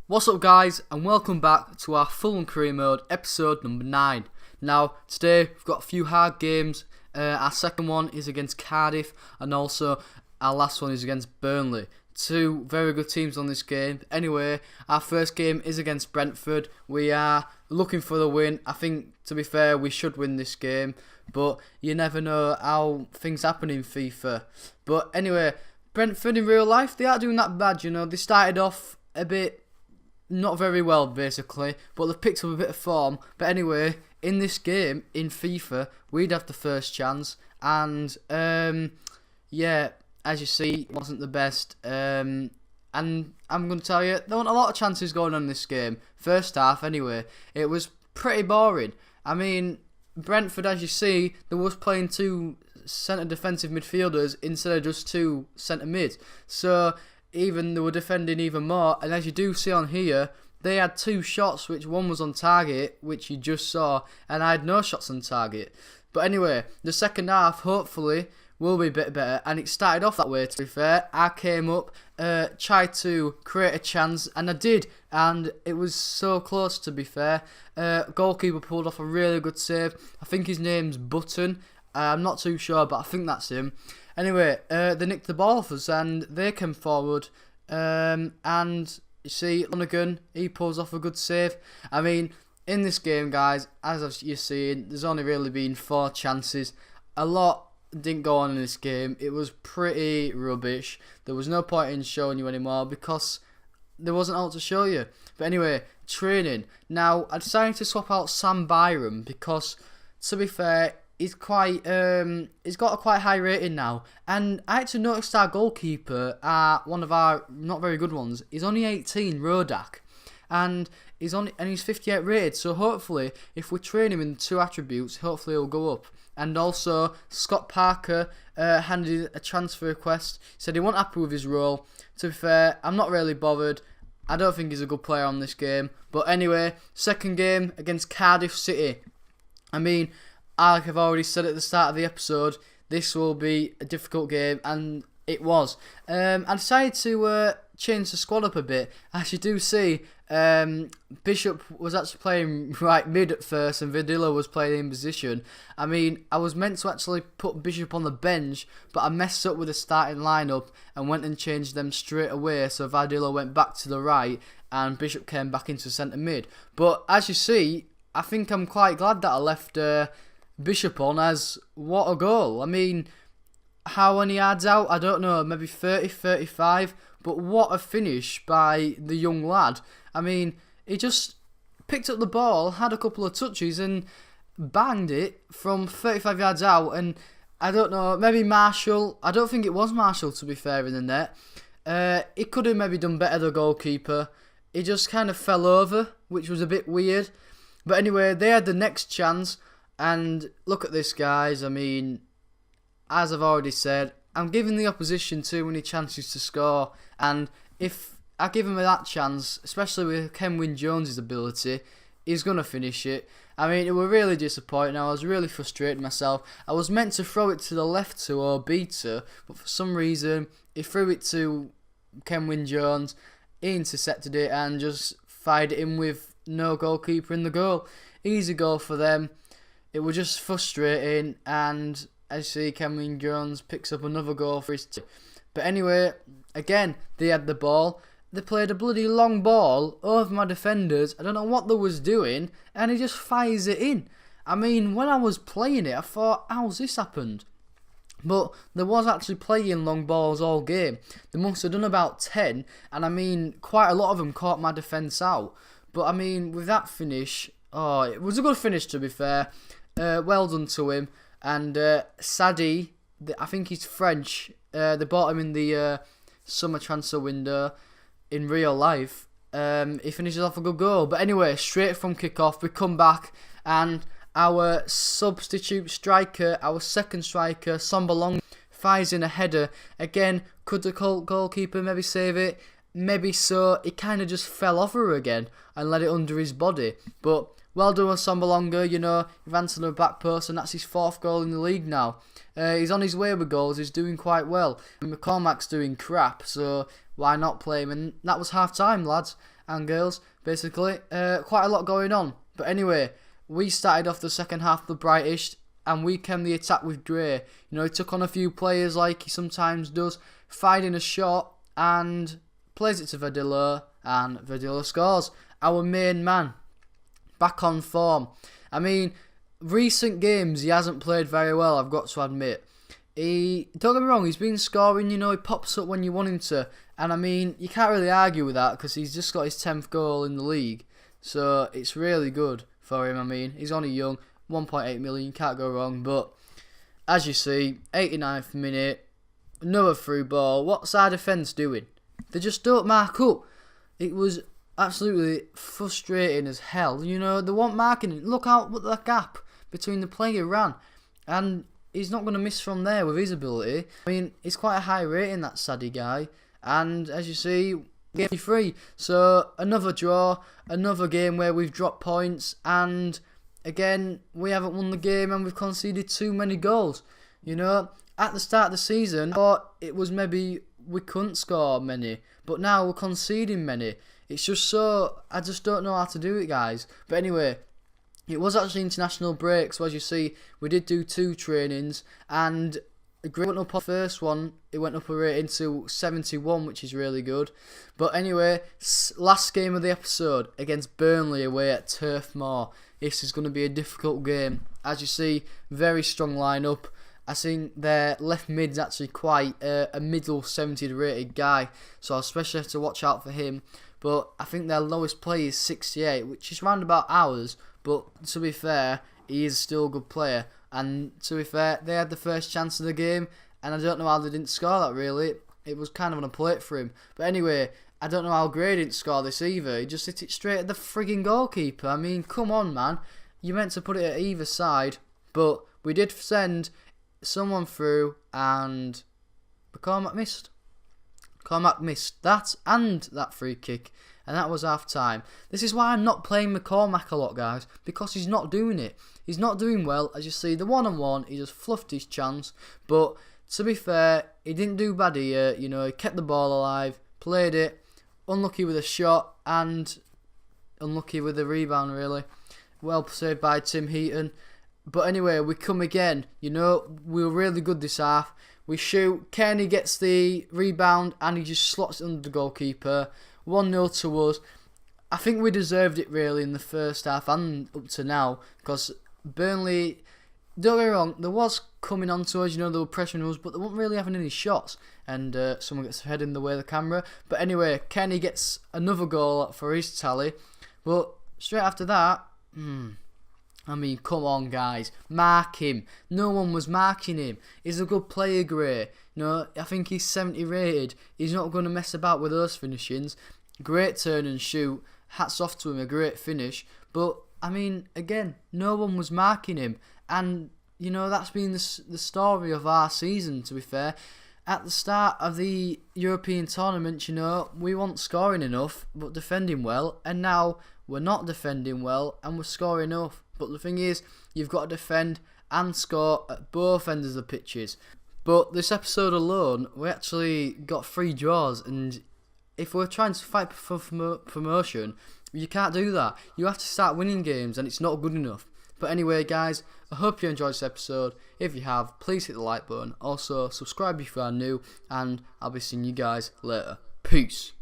What's up guys, and welcome back to our Fulham career mode episode number 9. Now today we've got a few hard games. Our second one is against Cardiff, and also our last one is against Burnley. Two very good teams on this game. Anyway, our first game is against Brentford. We are looking for the win. I think, to be fair, we should win this game, but you never know how things happen in FIFA. But anyway, Brentford in real life, they aren't doing that bad, you know. They started off a bit not very well, basically, but they've picked up a bit of form. But anyway, in this game, in FIFA, we'd have the first chance, and yeah, as you see, it wasn't the best. And I'm going to tell you, there weren't a lot of chances going on in this game. First half, anyway, it was pretty boring. I mean, Brentford, as you see, they was playing two centre defensive midfielders instead of just two centre mids. So even they were defending even more, and as you do see on here, they had two shots, which one was on target, which you just saw, and I had no shots on target. But anyway, the second half hopefully will be a bit better, and it started off that way. To be fair, I came up, tried to create a chance, and I did, and it was so close. To be fair, goalkeeper pulled off a really good save. I think his name's Button. I'm not too sure, but I think that's him. Anyway, they nicked the ball off us, and they came forward, and you see, Lonergan, he pulls off a good save. I mean, in this game, guys, as you're seeing, there's only really been 4 chances. A lot didn't go on in this game. It was pretty rubbish. There was no point in showing you anymore because there wasn't all to show you. But anyway, training. Now, I decided to swap out Sam Byram because, to be fair, he's got a quite high rating now, and I actually noticed our goalkeeper, one of our not very good ones, he's only 18, Rodak, and he's 58 rated. So hopefully, if we train him in 2 attributes, hopefully he'll go up. And also, Scott Parker handed a transfer request. Said he wasn't happy with his role. To be fair, I'm not really bothered. I don't think he's a good player on this game. But anyway, second game against Cardiff City. I mean, like I've already said at the start of the episode, this will be a difficult game, and it was. I decided to change the squad up a bit. As you do see, Bishop was actually playing right mid at first, and Vidilla was playing in position. I mean, I was meant to actually put Bishop on the bench, but I messed up with the starting lineup and went and changed them straight away. So Vidilla went back to the right, and Bishop came back into centre mid. But as you see, I think I'm quite glad that I left Bishop on, as what a goal. I mean, how many yards out? I don't know, maybe 30, 35, but what a finish by the young lad. I mean, he just picked up the ball, had a couple of touches, and banged it from 35 yards out. And I don't know, maybe Marshall, I don't think it was Marshall, to be fair, in the net. He could have maybe done better, the goalkeeper. He just kind of fell over, which was a bit weird. But anyway, they had the next chance. And look at this, guys. I mean, as I've already said, I'm giving the opposition too many chances to score. And if I give him that chance, especially with Kenwyne Jones' ability, he's going to finish it. I mean, it was really disappointing. I was really frustrated myself. I was meant to throw it to the left to Obita, but for some reason, he threw it to Kenwyne Jones. He intercepted it and just fired it in with no goalkeeper in the goal. Easy goal for them. It was just frustrating, and as you see, Kenwyne Jones picks up another goal for his team. But anyway, again, they had the ball. They played a bloody long ball over my defenders. I don't know what they was doing, and he just fires it in. I mean, when I was playing it, I thought, how's this happened? But there was actually playing long balls all game. They must have done about 10, and I mean, quite a lot of them caught my defence out. But I mean, with that finish, oh, it was a good finish, to be fair. Well done to him. And Sadi, I think he's French. They bought him in the summer transfer window in real life. He finishes off a good goal. But anyway, straight from kick-off, we come back, and our substitute striker, our second striker, Sombalong, fires in a header. Again, could the goalkeeper maybe save it? Maybe so. He kind of just fell off her again and let it under his body. But well done, Sombalonga, you know, he ran to the back post, and that's his 4th goal in the league now. He's on his way with goals, he's doing quite well. McCormack's doing crap, so why not play him? And that was half time, lads. and girls, basically. Quite a lot going on. But anyway, we started off the second half the brightest, and we came the attack with Dre. You know, he took on a few players like he sometimes does, finding a shot and plays it to Verdillo, and Verdillo scores. Our main man, back on form. I mean, recent games he hasn't played very well, I've got to admit. Don't get me wrong, he's been scoring, you know, he pops up when you want him to. And I mean, you can't really argue with that because he's just got his 10th goal in the league. So it's really good for him. I mean, he's only young, 1.8 million, can't go wrong. But as you see, 89th minute, another through ball. What's our defence doing? They just don't mark up. It was absolutely frustrating as hell. You know, they weren't marking it. Look out what the gap between the player ran. And he's not going to miss from there with his ability. I mean, he's quite a high rating, that Sadie guy. And as you see, game 3. So another draw, another game where we've dropped points. And again, we haven't won the game and we've conceded too many goals. You know, at the start of the season, I thought it was maybe we couldn't score many. But now we're conceding many. It's just so, I just don't know how to do it, guys. But anyway, it was actually international break, so as you see, we did do 2 trainings, and the grade went up on the first one, it went up a rating to 71, which is really good. But anyway, last game of the episode, against Burnley away at Turf Moor. This is going to be a difficult game. As you see, very strong lineup. I think their left mid's actually quite a middle 70 rated guy, so I especially have to watch out for him. But I think their lowest play is 68, which is round about ours. But to be fair, he is still a good player. And to be fair, they had the first chance of the game, and I don't know how they didn't score that really. It was kind of on a plate for him. But anyway, I don't know how Gray didn't score this either. He just hit it straight at the frigging goalkeeper. I mean, come on, man. You meant to put it at either side. But we did send someone through, and McCormack missed. Cormac missed that and that free kick, and that was half time. This is why I'm not playing McCormack a lot, guys, because he's not doing it. He's not doing well. As you see, the 1-on-1, he just fluffed his chance. But to be fair, he didn't do bad here. You know, he kept the ball alive, played it, unlucky with a shot, and unlucky with the rebound, really. Well saved by Tim Heaton. But anyway, we come again. You know, we were really good this half. We shoot, Kenny gets the rebound and he just slots it under the goalkeeper. 1-0 to us. I think we deserved it really in the first half and up to now, because Burnley, don't get me wrong, there was coming on to us, you know, they were pressuring us, but they weren't really having any shots. And someone gets their head in the way of the camera. But anyway, Kenny gets another goal for his tally. But straight after that, I mean, come on, guys. Mark him. No one was marking him. He's a good player, Gray. You know, I think he's 70 rated. He's not going to mess about with those finishings. Great turn and shoot. Hats off to him. A great finish. But, I mean, again, no one was marking him. And, you know, that's been the story of our season, to be fair. At the start of the European tournament, you know, we weren't scoring enough, but defending well. And now we're not defending well, and we're scoring enough. But the thing is, you've got to defend and score at both ends of the pitches. But this episode alone, we actually got 3 draws, and if we're trying to fight for promotion, you can't do that. You have to start winning games, and it's not good enough. But anyway, guys, I hope you enjoyed this episode. If you have, please hit the like button. Also, subscribe if you are new, and I'll be seeing you guys later. Peace.